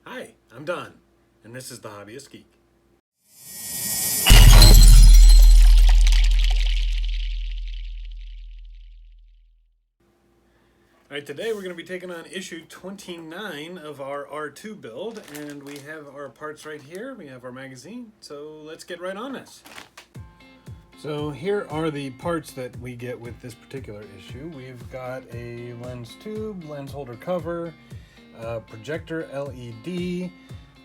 Hi, I'm Don, and this is The Hobbyist Geek. Alright, today we're going to be taking on issue 29 of our R2 build, and we have our parts right here. We have our magazine, so let's get right on this. So here are the parts that we get with this particular issue. We've got a lens tube, lens holder cover, projector LED,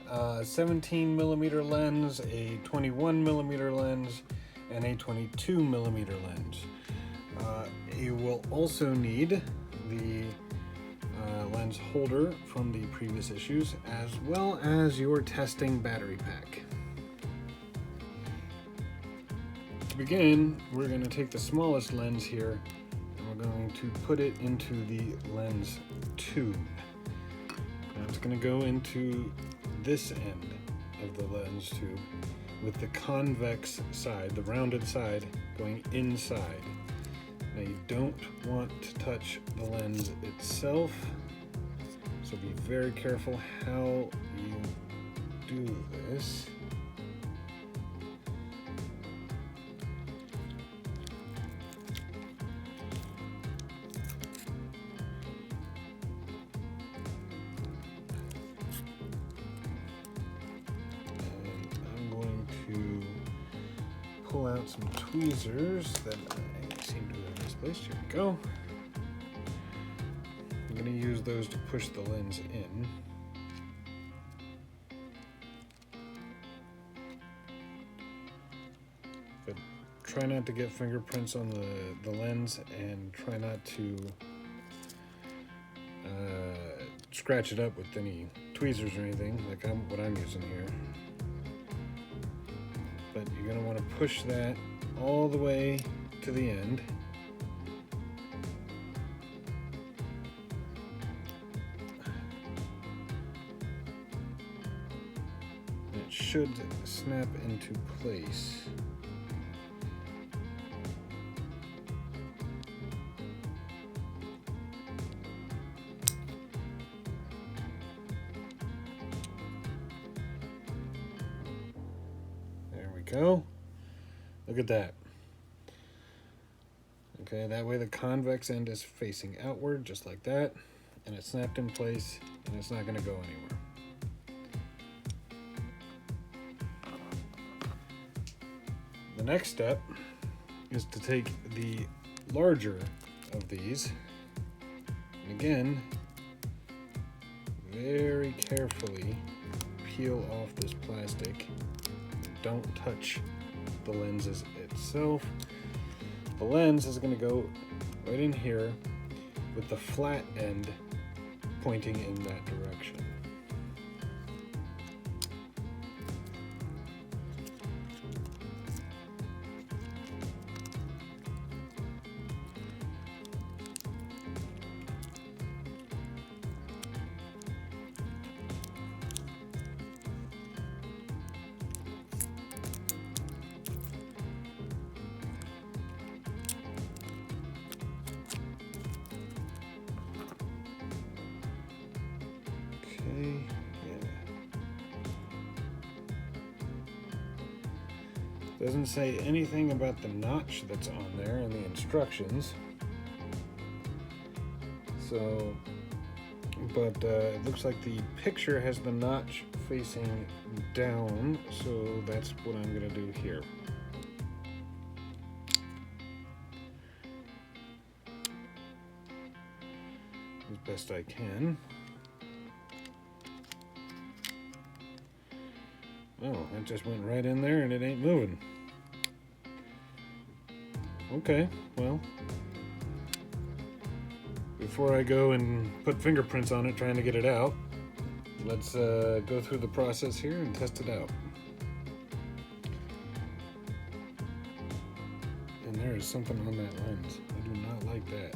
17mm lens, a 21mm lens, and a 22mm lens. You will also need the lens holder from the previous issues, as well as your testing battery pack. To begin, we're going to take the smallest lens here and we're going to put it into the lens tube. Now it's going to go into this end of the lens tube with the convex side, the rounded side, going inside. Now you don't want to touch the lens itself, so be very careful how you do this. Pull out some tweezers that I seem to have misplaced. Here we go. I'm going to use those to push the lens in. But try not to get fingerprints on the lens, and try not to scratch it up with any tweezers or anything like what I'm using here. But you're going to want to push that all the way to the end. It should snap into place. Go. Look at that. Okay, that way the convex end is facing outward, just like that, and it's snapped in place, and it's not going to go anywhere. The next step is to take the larger of these, and again, very carefully peel off this plastic. Don't touch the lenses itself. The lens is going to go right in here with the flat end pointing in that direction. Doesn't say anything about the notch that's on there in the instructions. So, but it looks like the picture has the notch facing down, so that's what I'm going to do here. As best I can. Oh, it just went right in there and it ain't moving. Okay, well, before I go and put fingerprints on it trying to get it out, let's go through the process here and test it out. And there is something on that lens. I do not like that.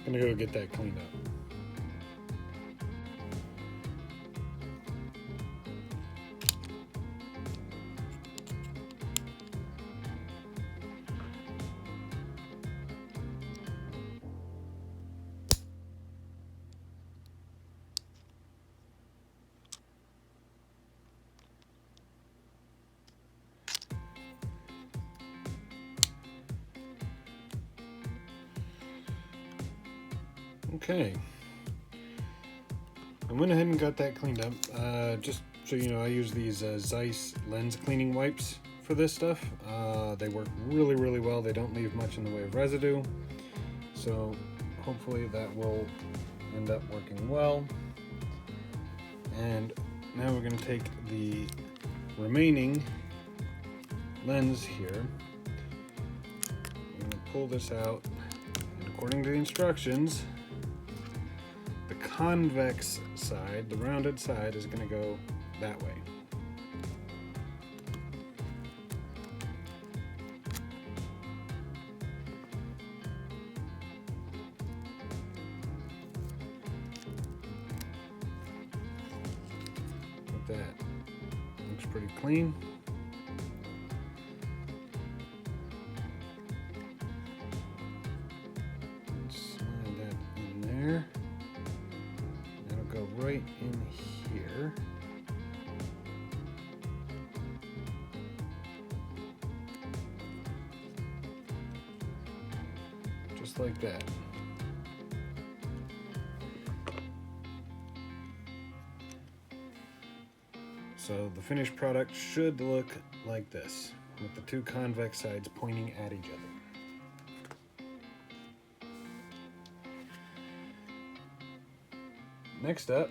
I'm gonna go get that cleaned up. Okay. I went ahead and got that cleaned up. Just so you know, I use these Zeiss lens cleaning wipes for this stuff. They work really, really well. They don't leave much in the way of residue. So hopefully that will end up working well. And now we're going to take the remaining lens here. I'm going to pull this out, and according to the instructions, the convex side, the rounded side, is going to go that way. Like that. Looks pretty clean. Slide that in there. That'll go right in here. Just like that. So the finished product should look like this, with the two convex sides pointing at each other. Next up,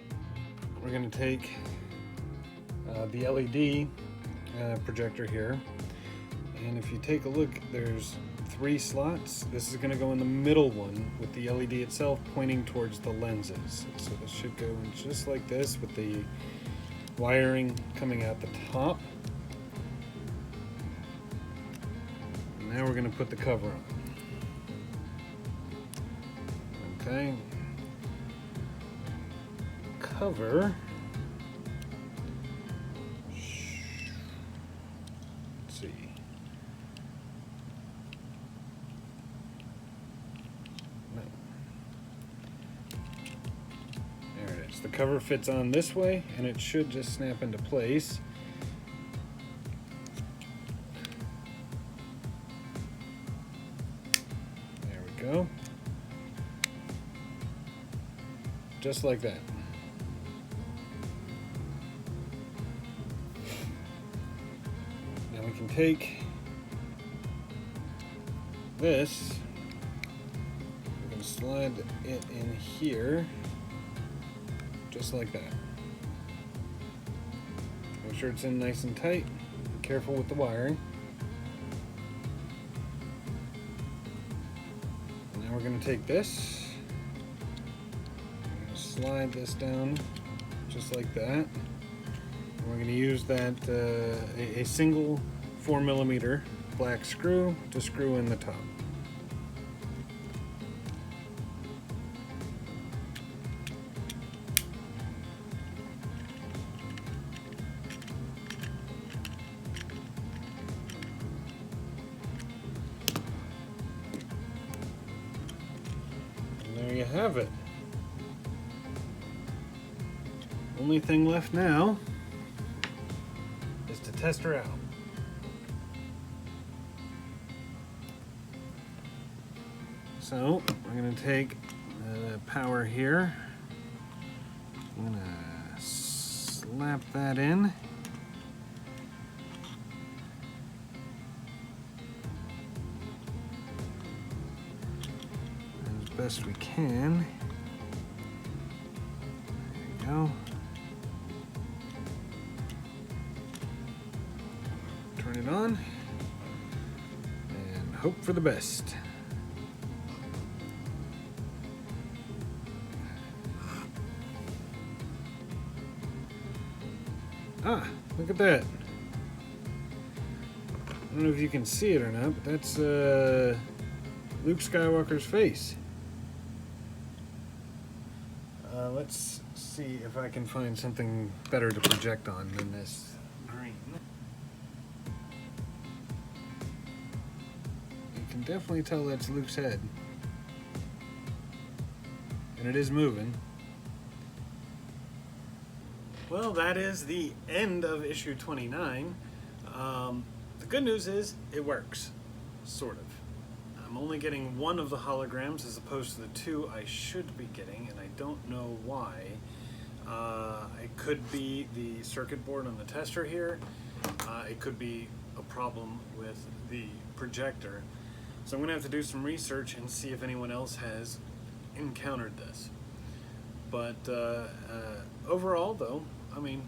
we're going to take the LED projector here, and if you take a look, there's 3 slots. This is going to go in the middle one with the LED itself pointing towards the lenses. So this should go in just like this with the wiring coming out the top. And now we're going to put the cover on. Okay. Cover. Let's see. There it is. The cover fits on this way, and it should just snap into place. There we go. Just like that. Now we can take this, we can slide it in here, just like that. Make sure it's in nice and tight. Be careful with the wiring. And now we're going to take this, we're going to slide this down just like that. And we're going to use that a single 4mm black screw to screw in the top. There you have it. Only thing left now is to test her out. So we're going to take the power here. I'm going to slap that in. As best we can. There you go. Turn it on and hope for the best. Ah, look at that. I don't know if you can see it or not, but that's Luke Skywalker's face. Let's see if I can find something better to project on than this green. You can definitely tell that's Luke's head. And it is moving. Well, that is the end of issue 29. The good news is it works, sort of. I'm only getting one of the holograms as opposed to the two I should be getting, and I don't know why. It could be the circuit board on the tester here. It could be a problem with the projector. So I'm going to have to do some research and see if anyone else has encountered this. But overall, though, I mean,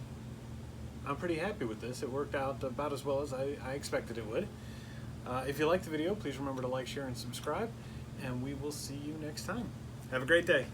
I'm pretty happy with this. It worked out about as well as I expected it would. If you liked the video, please remember to like, share, and subscribe, and we will see you next time. Have a great day.